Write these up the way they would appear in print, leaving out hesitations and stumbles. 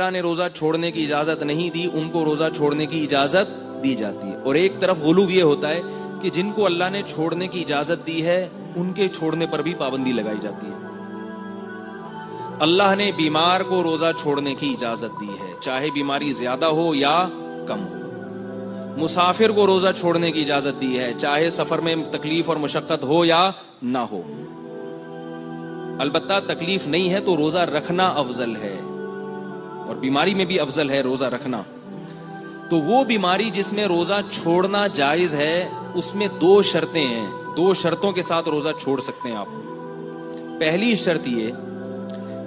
اللہ نے روزہ چھوڑنے کی اجازت نہیں دی ان کو روزہ چھوڑنے کی اجازت دی جاتی ہے. اور ایک طرف غلو یہ ہوتا ہے کہ جن کو اللہ نے چھوڑنے کی اجازت دی ہے ان کے چھوڑنے پر بھی پابندی لگائی جاتی ہے. اللہ نے بیمار کو روزہ چھوڑنے کی اجازت دی ہے چاہے بیماری زیادہ ہو یا کم ہو. مسافر کو روزہ چھوڑنے کی اجازت دی ہے چاہے سفر میں تکلیف اور مشقت ہو یا نہ ہو. البتہ تکلیف نہیں ہے تو روزہ رکھنا افضل ہے اور بیماری میں بھی افضل ہے روزہ رکھنا. تو وہ بیماری جس میں روزہ چھوڑنا جائز ہے اس میں 2 شرطیں ہیں. 2 شرطوں کے ساتھ روزہ چھوڑ سکتے ہیں آپ. پہلی شرط یہ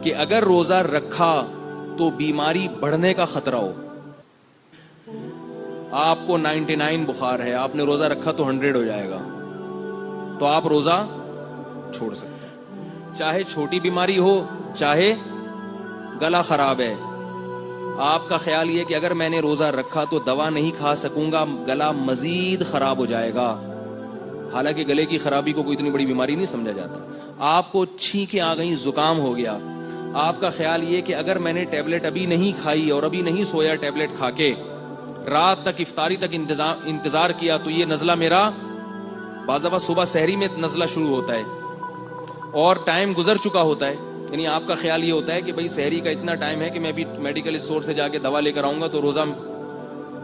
کہ اگر روزہ رکھا تو بیماری بڑھنے کا خطرہ ہو. آپ کو 99 بخار ہے, آپ نے روزہ رکھا تو 100 ہو جائے گا, تو آپ روزہ چھوڑ سکتے ہیں. چاہے چھوٹی بیماری ہو چاہے گلا خراب ہے, آپ کا خیال یہ کہ اگر میں نے روزہ رکھا تو دوا نہیں کھا سکوں گا, گلا مزید خراب ہو جائے گا. حالانکہ گلے کی خرابی کو کوئی اتنی بڑی بیماری نہیں سمجھا جاتا. آپ کو چھینکیں آ گئی, زکام ہو گیا, آپ کا خیال یہ کہ اگر میں نے ٹیبلٹ ابھی نہیں کھائی اور ابھی نہیں سویا ٹیبلٹ کھا کے, رات تک افطاری تک انتظار کیا تو یہ نزلہ میرا, بعض دفعہ صبح سحری میں نزلہ شروع ہوتا ہے اور ٹائم گزر چکا ہوتا ہے, یعنی آپ کا خیال یہ ہوتا ہے کہ بھئی سحری کا اتنا ٹائم ہے کہ میں ابھی میڈیکل اسٹور سے جا کے دوا لے کر آؤں گا تو روزہ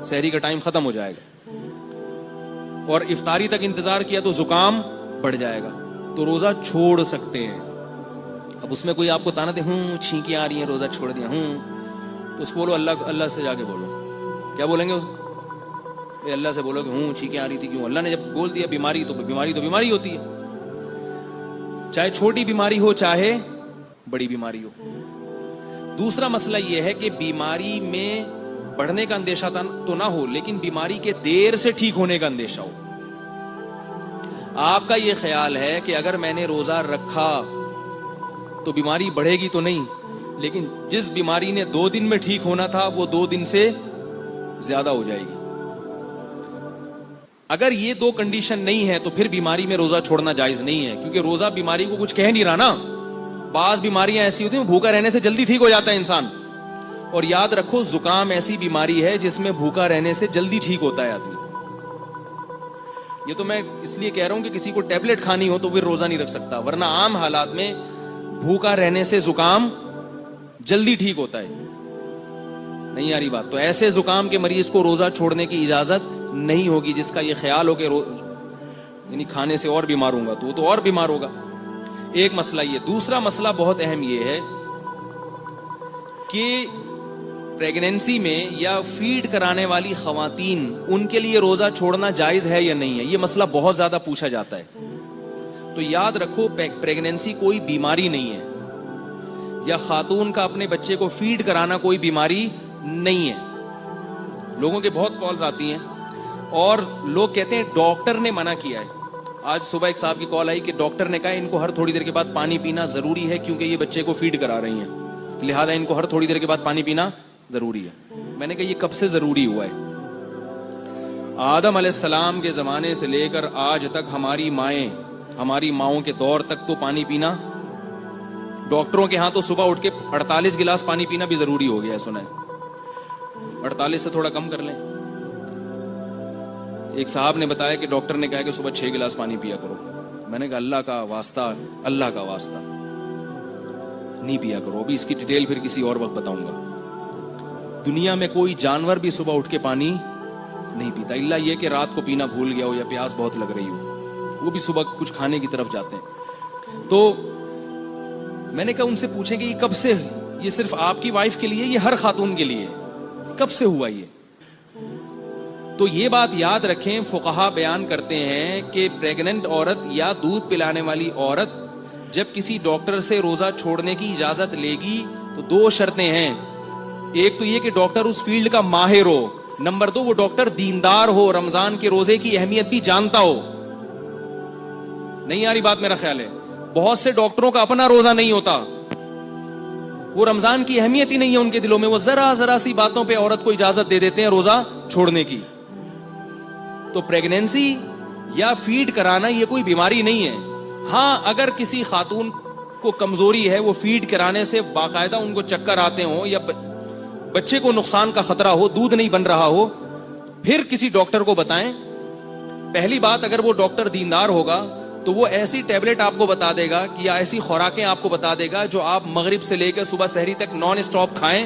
سحری کا ٹائم ختم ہو جائے گا, اور افطاری تک انتظار کیا تو زکام بڑھ جائے گا, تو روزہ چھوڑ سکتے ہیں. اب اس میں کوئی آپ کو تانا دے چھینکیں آ رہی ہیں روزہ چھوڑ دیا تو اس کو بولو اللہ سے جا کے بولو. کیا بولیں گے اللہ سے بولو کہ چھینکیں آ رہی تھی کیوں؟ اللہ نے جب بول دیا بیماری تو بیماری ہوتی ہے, چاہے چھوٹی بیماری ہو چاہے بڑی بیماری ہو. دوسرا مسئلہ یہ ہے کہ بیماری میں بڑھنے کا اندیشہ تو نہ ہو لیکن بیماری کے دیر سے ٹھیک ہونے کا اندیشہ ہو. آپ کا یہ خیال ہے کہ اگر میں نے روزہ رکھا تو بیماری بڑھے گی تو نہیں, لیکن جس بیماری نے 2 دن میں ٹھیک ہونا تھا وہ 2 دن سے زیادہ ہو جائے گی. اگر یہ 2 کنڈیشن نہیں ہے تو پھر بیماری میں روزہ چھوڑنا جائز نہیں ہے, کیونکہ روزہ بیماری کو کچھ کہہ نہیں رہا نا. بعض بیماریاں ایسی ہوتی ہیں بھوکا رہنے سے جلدی ٹھیک ہو جاتا ہے انسان, اور یاد رکھو زکام ایسی بیماری ہے جس میں بھوکا رہنے سے جلدی ٹھیک ہوتا ہے آدمی. یہ تو میں اس لیے کہہ رہا ہوں کہ کسی کو ٹیبلٹ کھانی ہو تو پھر روزہ نہیں رکھ سکتا, ورنہ عام حالات میں بھوکا رہنے سے زکام جلدی ٹھیک ہوتا ہے. نہیں آ رہی بات؟ تو ایسے زکام کے مریض کو روزہ چھوڑنے کی اجازت نہیں ہوگی جس کا یہ خیال ہو کہ یعنی کھانے سے اور بیمار ہوں گا تو وہ تو اور بیمار ہوگا. ایک مسئلہ یہ. دوسرا مسئلہ بہت اہم یہ ہے کہ پریگنینسی میں یا فیڈ کرانے والی خواتین, ان کے لیے روزہ چھوڑنا جائز ہے یا نہیں ہے. یہ مسئلہ بہت زیادہ پوچھا جاتا ہے. تو یاد رکھو پریگنینسی کوئی بیماری نہیں ہے, یا خاتون کا اپنے بچے کو فیڈ کرانا کوئی بیماری نہیں ہے. لوگوں کے بہت کالز آتی ہیں اور لوگ کہتے ہیں ڈاکٹر نے منع کیا ہے. آج صبح ایک صاحب کی کال آئی کہ ڈاکٹر نے کہا ان کو ہر تھوڑی دیر کے بعد پانی پینا ضروری ہے کیونکہ یہ بچے کو فیڈ کرا رہی ہیں, لہذا ان کو ہر تھوڑی دیر کے بعد پانی پینا ضروری ہے. میں نے کہا یہ کب سے ضروری ہوا ہے؟ آدم علیہ السلام کے زمانے سے لے کر آج تک ہماری ماؤں کے دور تک تو پانی پینا, ڈاکٹروں کے ہاں تو صبح اٹھ کے 48 گلاس پانی پینا بھی ضروری ہو گیا ہے. سنا ہے 48 سے تھوڑا کم کر لیں. ایک صاحب نے بتایا کہ ڈاکٹر نے کہا کہ صبح 6 گلاس پانی پیا کرو. میں نے کہا اللہ کا واسطہ نہیں پیا کرو. ابھی اس کی ڈیٹیل پھر کسی اور وقت بتاؤں گا. دنیا میں کوئی جانور بھی صبح اٹھ کے پانی نہیں پیتا, الا یہ کہ رات کو پینا بھول گیا ہو یا پیاس بہت لگ رہی ہو, وہ بھی صبح کچھ کھانے کی طرف جاتے ہیں. تو میں نے کہا ان سے پوچھیں کہ یہ کب سے, یہ صرف آپ کی وائف کے لیے, یہ ہر خاتون کے لیے کب سے ہوا یہ؟ تو یہ بات یاد رکھیں, فقہا بیان کرتے ہیں کہ پریگننٹ عورت یا دودھ پلانے والی عورت جب کسی ڈاکٹر سے روزہ چھوڑنے کی اجازت لے گی تو 2 شرطیں ہیں. ایک تو یہ کہ ڈاکٹر اس فیلڈ کا ماہر ہو, نمبر 2 وہ ڈاکٹر دیندار ہو, رمضان کے روزے کی اہمیت بھی جانتا ہو. نہیں آ رہی بات؟ میرا خیال ہے بہت سے ڈاکٹروں کا اپنا روزہ نہیں ہوتا, وہ رمضان کی اہمیت ہی نہیں ہے ان کے دلوں میں, وہ ذرا سی باتوں پہ عورت کو اجازت دے دیتے ہیں روزہ چھوڑنے کی. تو پریگنینسی یا فیڈ کرانا یہ کوئی بیماری نہیں ہے. ہاں اگر کسی خاتون کو کمزوری ہے, وہ فیڈ کرانے سے باقاعدہ ان کو چکر آتے ہوں یا بچے کو نقصان کا خطرہ ہو, دودھ نہیں بن رہا ہو, پھر کسی ڈاکٹر کو بتائیں. پہلی بات, اگر وہ ڈاکٹر دیندار ہوگا تو وہ ایسی ٹیبلٹ آپ کو بتا دے گا کہ یا ایسی خوراکیں آپ کو بتا دے گا جو آپ مغرب سے لے کر صبح سحری تک نان اسٹاپ کھائیں,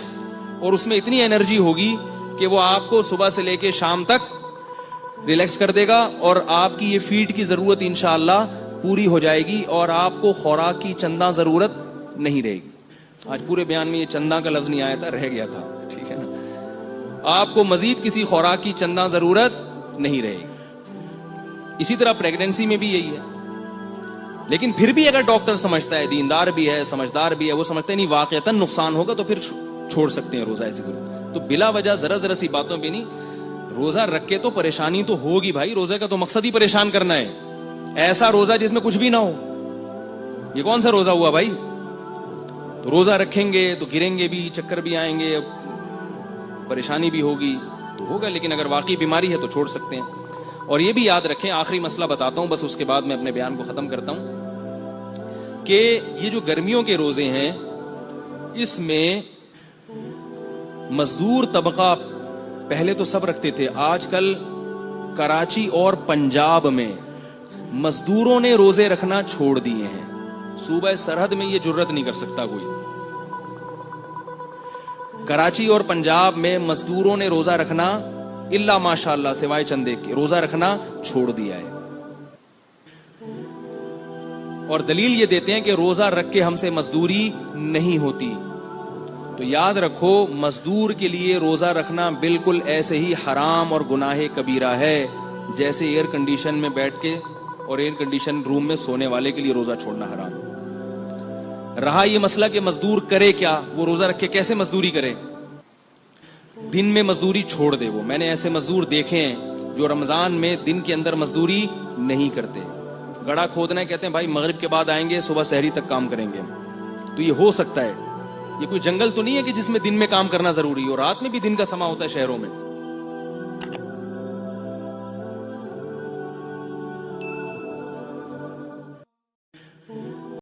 اور اس میں اتنی انرجی ہوگی کہ وہ آپ کو صبح سے لے کے شام تک ریلیکس کر دے گا, اور آپ کی یہ فیڈ کی ضرورت انشاءاللہ پوری ہو جائے گی, اور آپ کو خوراک کی چندہ ضرورت نہیں رہے گی. آج پورے بیان میں یہ چندہ کا لفظ نہیں آیا تھا, رہ گیا تھا, ٹھیک ہے نا. آپ کو مزید کسی خوراک کی چندہ ضرورت نہیں رہے گی. اسی طرح پریگنینسی میں بھی یہی ہے. لیکن پھر بھی اگر ڈاکٹر سمجھتا ہے, دیندار بھی ہے, سمجھدار بھی ہے, وہ سمجھتے نہیں واقعتاً نقصان ہوگا, تو پھر چھوڑ سکتے ہیں روزہ. ایسی ضرورت تو بلا وجہ ذرا سی باتوں پہ نہیں. روزہ رکھ کے تو پریشانی تو ہوگی بھائی, روزے کا تو مقصد ہی پریشان کرنا ہے. ایسا روزہ جس میں کچھ بھی نہ ہو, یہ کون سا روزہ ہوا بھائی؟ تو روزہ رکھیں گے تو گریں گے بھی, چکر بھی آئیں گے, پریشانی بھی ہوگی تو ہوگا. لیکن اگر واقعی بیماری ہے تو چھوڑ سکتے ہیں. اور یہ بھی یاد رکھیں, آخری مسئلہ بتاتا ہوں بس, اس کے بعد میں اپنے بیان کو ختم کرتا ہوں, کہ یہ جو گرمیوں کے روزے ہیں اس میں مزدور طبقہ پہلے تو سب رکھتے تھے, آج کل کراچی اور پنجاب میں مزدوروں نے روزے رکھنا چھوڑ دیے ہیں. صوبہ سرحد میں یہ جرت نہیں کر سکتا کوئی. کراچی اور پنجاب میں مزدوروں نے روزہ رکھنا الا ماشاءاللہ سوائے چندے کے روزہ رکھنا چھوڑ دیا ہے. اور دلیل یہ دیتے ہیں کہ روزہ رکھ کے ہم سے مزدوری نہیں ہوتی. تو یاد رکھو, مزدور کے لیے روزہ رکھنا بالکل ایسے ہی حرام اور گناہ کبیرہ ہے جیسے ایئر کنڈیشن میں بیٹھ کے اور ایئر کنڈیشن روم میں سونے والے کے لیے روزہ چھوڑنا حرام. رہا یہ مسئلہ کہ مزدور کرے کیا, وہ روزہ رکھ کے کیسے مزدوری کرے؟ دن میں مزدوری چھوڑ دے. وہ میں نے ایسے مزدور دیکھے ہیں جو رمضان میں دن کے اندر مزدوری نہیں کرتے. گڑھا کھودنا کہتے ہیں بھائی مغرب کے بعد آئیں گے, صبح سحری تک کام کریں گے. تو یہ ہو سکتا ہے, یہ کوئی جنگل تو نہیں ہے کہ جس میں دن میں کام کرنا ضروری ہو, رات میں بھی دن کا سما ہوتا ہے شہروں میں.